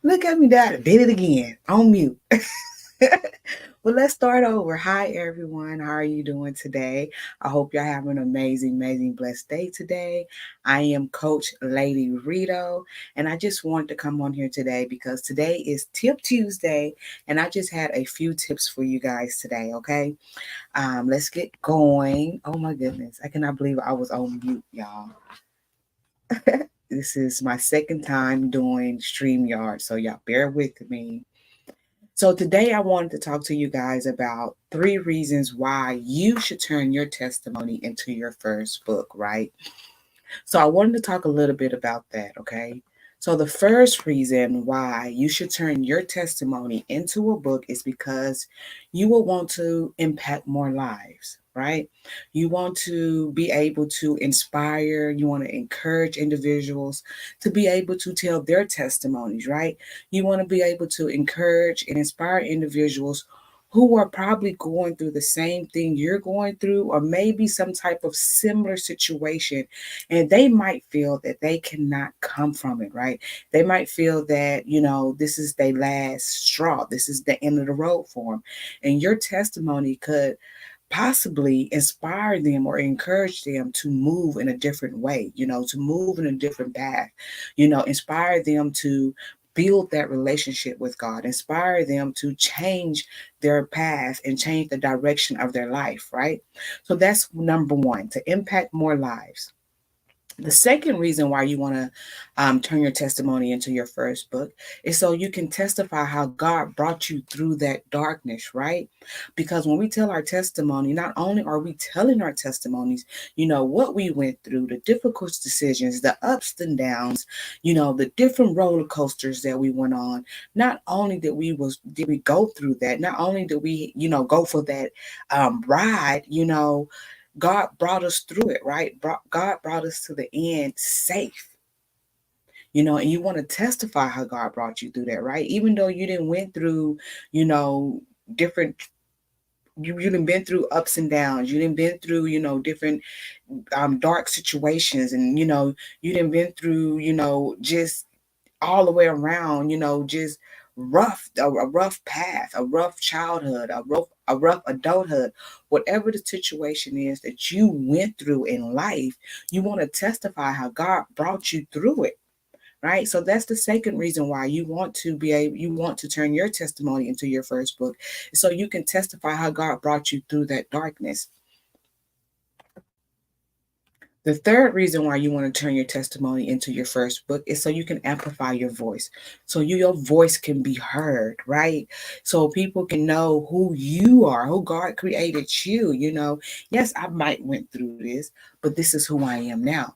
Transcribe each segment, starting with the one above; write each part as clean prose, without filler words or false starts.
Look at me, Dad. Did it again. On mute. Well, let's start over. Hi, everyone. How are you doing today? I hope y'all having an amazing, amazing, blessed day today. I am Coach Lady Rito, and I just wanted to come on here today because today is Tip Tuesday, and I just had a few tips for you guys today, okay? Let's get going. Oh, my goodness. I cannot believe I was on mute, y'all. This is my second time doing StreamYard, so y'all bear with me. So today I wanted to talk to you guys about 3 reasons why you should turn your testimony into your first book, right? So I wanted to talk a little bit about that, okay? So the first reason why you should turn your testimony into a book is because you will want to impact more lives, right? You want to be able to inspire, you want to encourage individuals to be able to tell their testimonies, right? You want to be able to encourage and inspire individuals who are probably going through the same thing you're going through, or maybe some type of similar situation, and they might feel that they cannot come from it, right? They might feel that, this is their last straw, this is the end of the road for them. And your testimony could possibly inspire them or encourage them to move in a different way, to move in a different path, inspire them to build that relationship with God, inspire them to change their path and change the direction of their life, right? So that's number one, to impact more lives. The second reason why you want to turn your testimony into your first book is so you can testify how God brought you through that darkness, right? Because when we tell our testimony, not only are we telling our testimonies, what we went through, the difficult decisions, the ups and downs, the different roller coasters that we went on. Not only did we go through that, not only did we, go for that ride, God brought us through it, right? God brought us to the end safe, and you want to testify how God brought you through that, right? Even though you didn't went through, different, you didn't been through ups and downs, you didn't been through, different dark situations, and you didn't been through, just all the way around, just a rough path, a rough childhood, a rough adulthood, whatever the situation is that you went through in life, you want to testify how God brought you through it. Right. So that's the second reason why you want to turn your testimony into your first book. So you can testify how God brought you through that darkness. The third reason why you want to turn your testimony into your first book is so you can amplify your voice. So your voice can be heard, right? So people can know who you are, who God created you, Yes, I might went through this, but this is who I am now.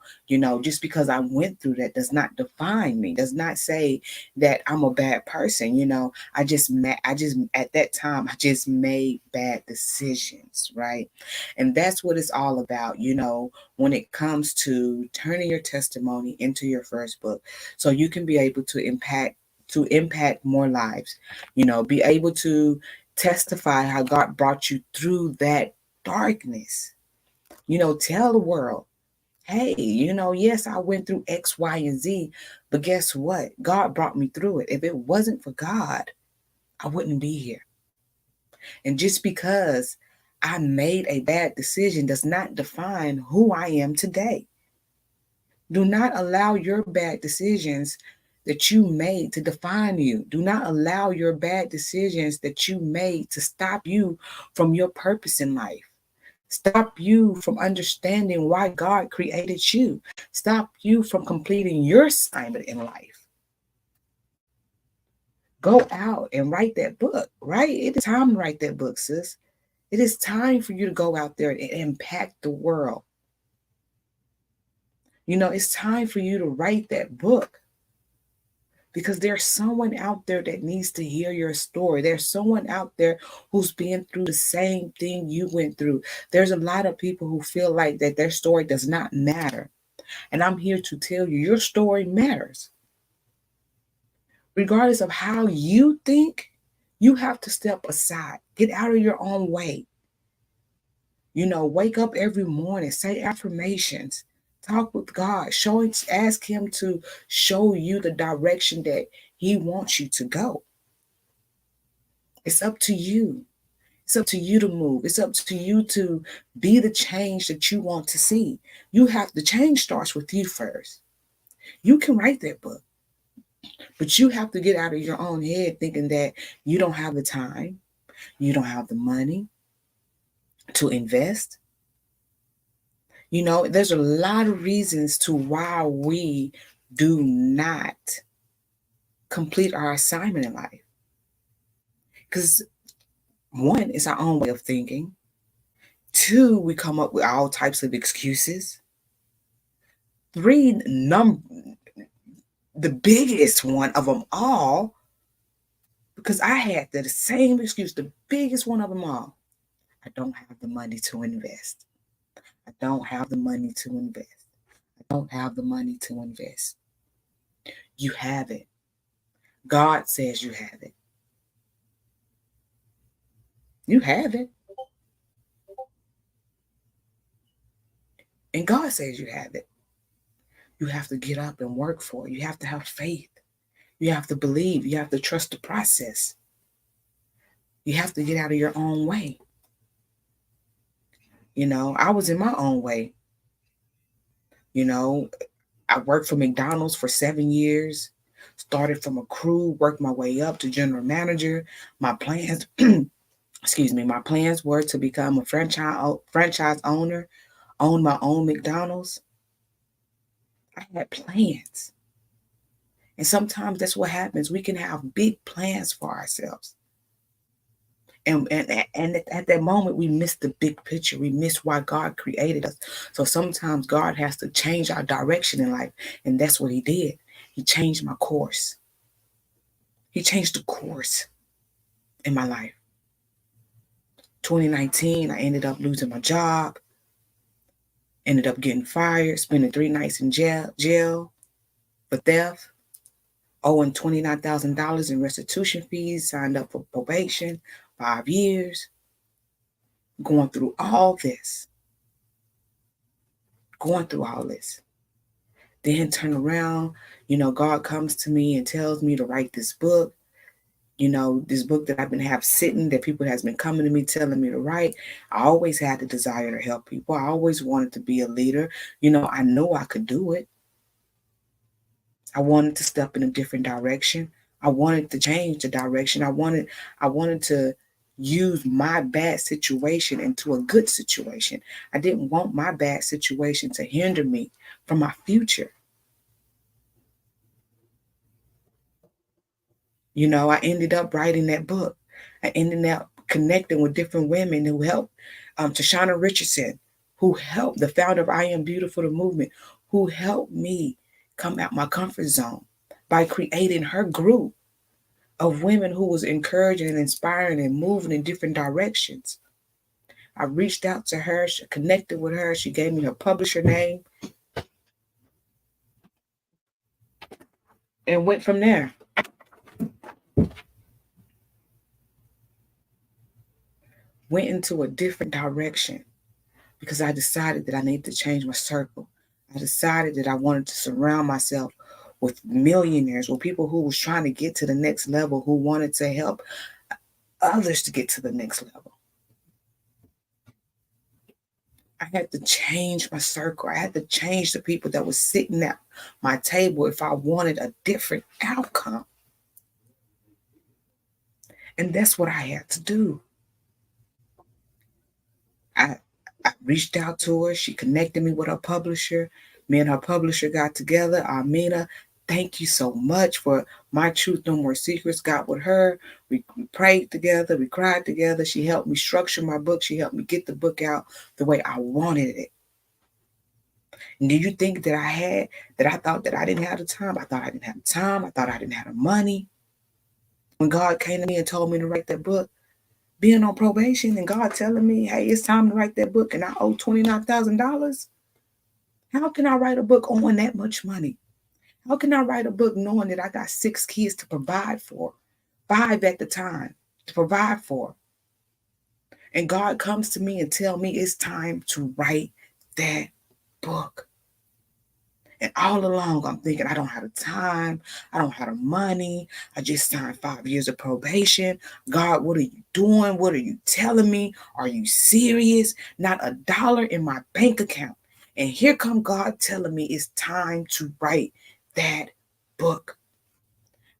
Just because I went through that does not define me, does not say that I'm a bad person, I just at that time I just made bad decisions, right? And that's what it's all about, when it comes to turning your testimony into your first book, so you can be able to impact more lives, be able to testify how God brought you through that darkness. Tell the world, hey, yes, I went through X, Y, and Z, but guess what? God brought me through it. If it wasn't for God, I wouldn't be here. And just because I made a bad decision does not define who I am today. Do not allow your bad decisions that you made to define you. Do not allow your bad decisions that you made to stop you from your purpose in life. Stop you from understanding why God created you. Stop you from completing your assignment in life. Go out and write that book, right? It is time to write that book, sis. It is time for you to go out there and impact the world. It's time for you to write that book, because there's someone out there that needs to hear your story. There's someone out there who's been through the same thing you went through. There's a lot of people who feel like that their story does not matter. And I'm here to tell you, your story matters. Regardless of how you think, you have to step aside, get out of your own way. Wake up every morning, say affirmations, talk with God, ask Him to show you the direction that He wants you to go. It's up to you. It's up to you to move. It's up to you to be the change that you want to see. The change starts with you first. You can write that book, but you have to get out of your own head thinking that you don't have the time, you don't have the money to invest. There's a lot of reasons to why we do not complete our assignment in life. Because one, is our own way of thinking. Two, we come up with all types of excuses. Three, the biggest one of them all, because I had the same excuse, the biggest one of them all. I don't have the money to invest. I don't have the money to invest. I don't have the money to invest. You have it. God says you have it. You have it. And God says you have it. You have to get up and work for it. You have to have faith. You have to believe. You have to trust the process. You have to get out of your own way. I was in my own way. I worked for McDonald's for 7 years, started from a crew, worked my way up to general manager. My plans, my plans were to become a franchise owner, own my own McDonald's. I had plans. And sometimes that's what happens. We can have big plans for ourselves. And at that moment, we miss the big picture. We miss why God created us. So sometimes God has to change our direction in life. And that's what he did. He changed my course. He changed the course in my life. 2019, I ended up losing my job. Ended up getting fired, spending 3 nights in jail for theft. Owing $29,000 in restitution fees, signed up for probation, 5 years. Going through all this. Then turn around, God comes to me and tells me to write this book. This book that I've been sitting, that people has been coming to me telling me to write. I always had the desire to help people. I always wanted to be a leader. I know I could do it. I wanted to step in a different direction. I wanted to change the direction. I wanted to use my bad situation into a good situation. I didn't want my bad situation to hinder me from my future. I ended up writing that book. I ended up connecting with different women who helped. Tashana Richardson, who helped, the founder of I Am Beautiful, the movement, who helped me come out my comfort zone by creating her group of women who was encouraging and inspiring and moving in different directions. I reached out to her, she connected with her. She gave me her publisher name and went from there. Went into a different direction because I decided that I needed to change my circle. I decided that I wanted to surround myself with millionaires, with people who was trying to get to the next level, who wanted to help others to get to the next level. I had to change my circle. I had to change the people that was sitting at my table if I wanted a different outcome. And that's what I had to do. I reached out to her. She connected me with her publisher. Me and her publisher got together. Amina, thank you so much for My Truth, No More Secrets. Got with her. We prayed together. We cried together. She helped me structure my book. She helped me get the book out the way I wanted it. And do you think that I thought that I didn't have the time? I thought I didn't have the time. I thought I didn't have the money. When God came to me and told me to write that book, being on probation and God telling me, hey, it's time to write that book and I owe $29,000. How can I write a book owing that much money? How can I write a book knowing that I got 6 kids to provide for, 5 at the time to provide for? And God comes to me and tell me it's time to write that book. And all along, I'm thinking, I don't have the time. I don't have the money. I just signed 5 years of probation. God, what are you doing? What are you telling me? Are you serious? Not a dollar in my bank account. And here come God telling me it's time to write that book.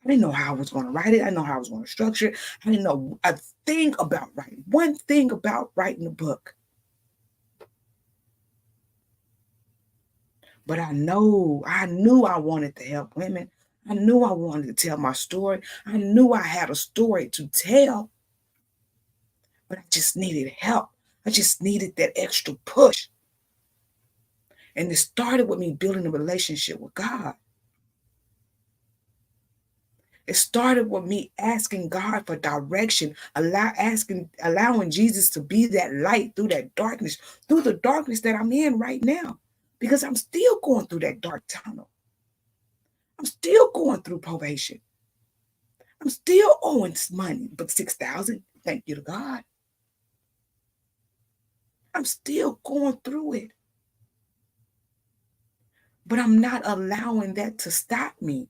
I didn't know how I was going to write it. I didn't know how I was going to structure it. I didn't know a thing about writing. One thing about writing a book. But I knew I wanted to help women. I knew I wanted to tell my story. I knew I had a story to tell, but I just needed help. I just needed that extra push. And it started with me building a relationship with God. It started with me asking God for direction, allowing Jesus to be that light through the darkness that I'm in right now. Because I'm still going through that dark tunnel. I'm still going through probation. I'm still owing money, but 6,000. Thank you to God. I'm still going through it. But I'm not allowing that to stop me.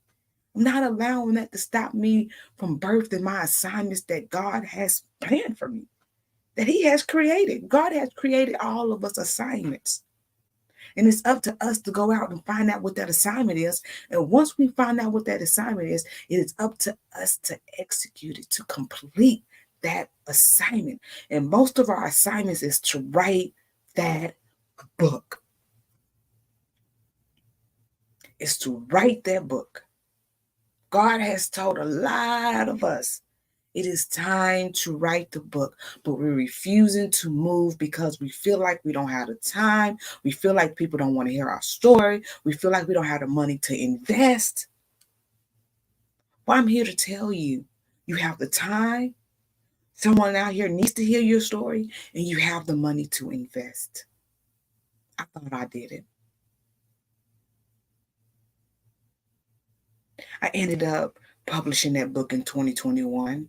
I'm not allowing that to stop me from birthing my assignments that God has planned for me, that He has created. God has created all of us assignments. And it's up to us to go out and find out what that assignment is. And once we find out what that assignment is, it is up to us to execute it, to complete that assignment. And most of our assignments is to write that book. It's to write that book. God has told a lot of us it is time to write the book, but we're refusing to move because we feel like we don't have the time. We feel like people don't want to hear our story. We feel like we don't have the money to invest. Well, I'm here to tell you, you have the time. Someone out here needs to hear your story, and you have the money to invest. I thought I did it. I ended up publishing that book in 2021.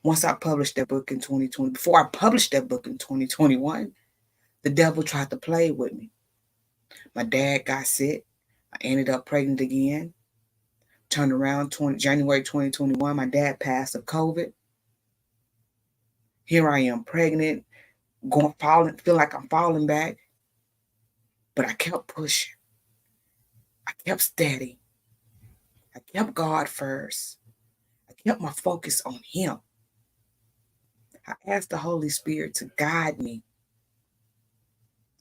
Once I published that book in 2020, before I published that book in 2021, the devil tried to play with me. My dad got sick. I ended up pregnant again. Turned around January 2021. My dad passed of COVID. Here I am pregnant, feel like I'm falling back. But I kept pushing. I kept steady. I kept God first. I kept my focus on Him. I asked the Holy Spirit to guide me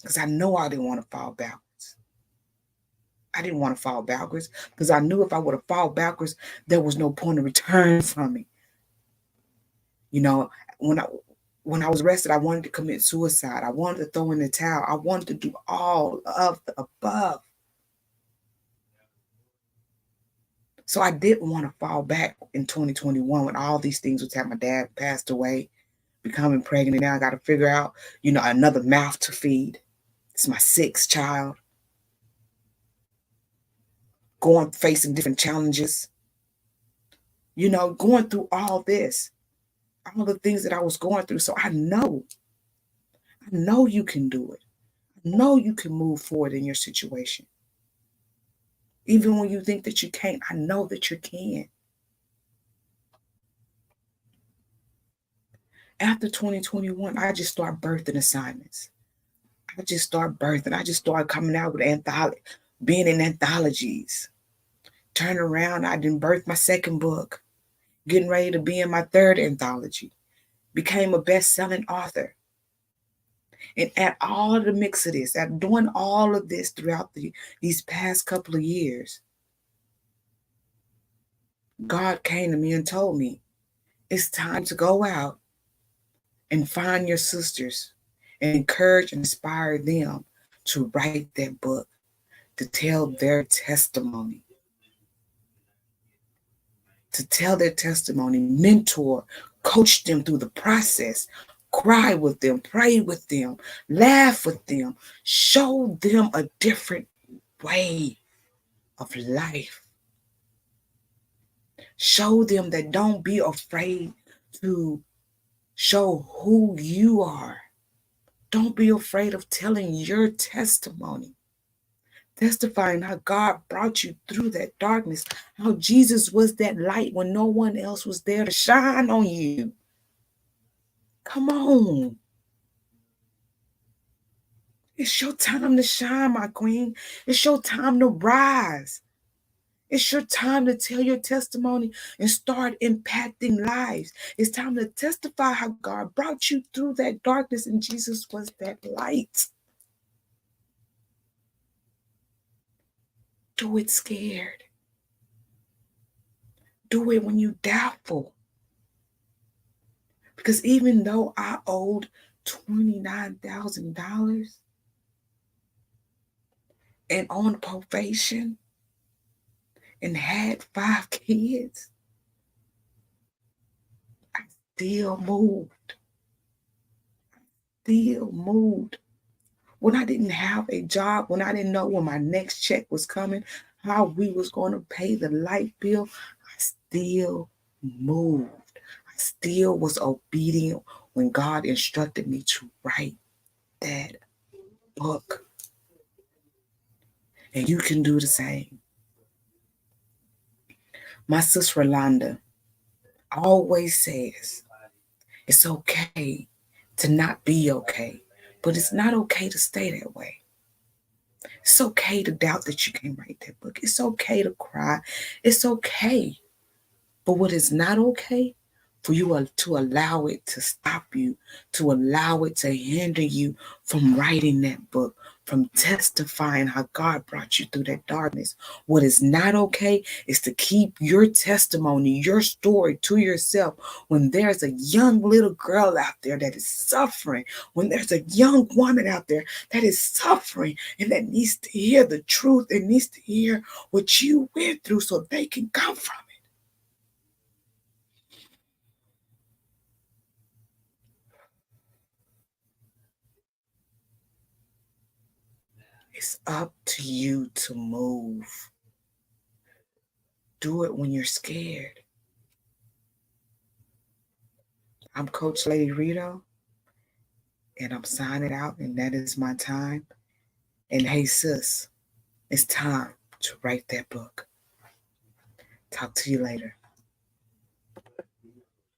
because I know I didn't want to fall backwards. I didn't want to fall backwards because I knew if I would have fallen backwards, there was no point of return from me. You know, when I was arrested, I wanted to commit suicide. I wanted to throw in the towel. I wanted to do all of the above. So I didn't want to fall back in 2021 when all these things was happening. My dad passed away, becoming pregnant. Now I got to figure out, another mouth to feed. It's my 6th child. Facing different challenges. Going through all this, all the things that I was going through. So I know you can do it. I know you can move forward in your situation. Even when you think that you can't, I know that you can. After 2021, I just started birthing assignments. I just started birthing. I just started coming out with being in anthologies. Turn around, I didn't birth my 2nd book. Getting ready to be in my 3rd anthology. Became a best-selling author. And at all of the mix of this, at doing all of this throughout these past couple of years, God came to me and told me, it's time to go out and find your sisters and encourage and inspire them to write that book, to tell their testimony. To tell their testimony, mentor, coach them through the process, cry with them, pray with them, laugh with them, show them a different way of life. Show them that don't be afraid to show who you are. Don't be afraid of telling your testimony. testifying how God brought you through that darkness, how Jesus was that light when no one else was there to shine on you. Come on. It's your time to shine, my queen. It's your time to rise. It's your time to tell your testimony and start impacting lives. It's time to testify how God brought you through that darkness and Jesus was that light. Do it scared. Do it when you're doubtful. Because even though I owed $29,000 and on probation and had 5 kids, I still moved. Still moved. When I didn't have a job, when I didn't know when my next check was coming, how we was going to pay the light bill, I still moved. I still was obedient when God instructed me to write that book. And you can do the same. My sister Rolanda always says it's okay to not be okay, but it's not okay to stay that way. It's okay to doubt that you can write that book. It's okay to cry. It's okay. But what is not okay for you to allow it to stop you, to allow it to hinder you from writing that book, from testifying how God brought you through that darkness. What is not okay is to keep your testimony, your story to yourself when there's a young little girl out there that is suffering, when there's a young woman out there that is suffering and that needs to hear the truth and needs to hear what you went through so they can come from it. It's up to you to move. Do it when you're scared. I'm Coach Lady Rito, and I'm signing out, and that is my time. And hey, sis, it's time to write that book. Talk to you later.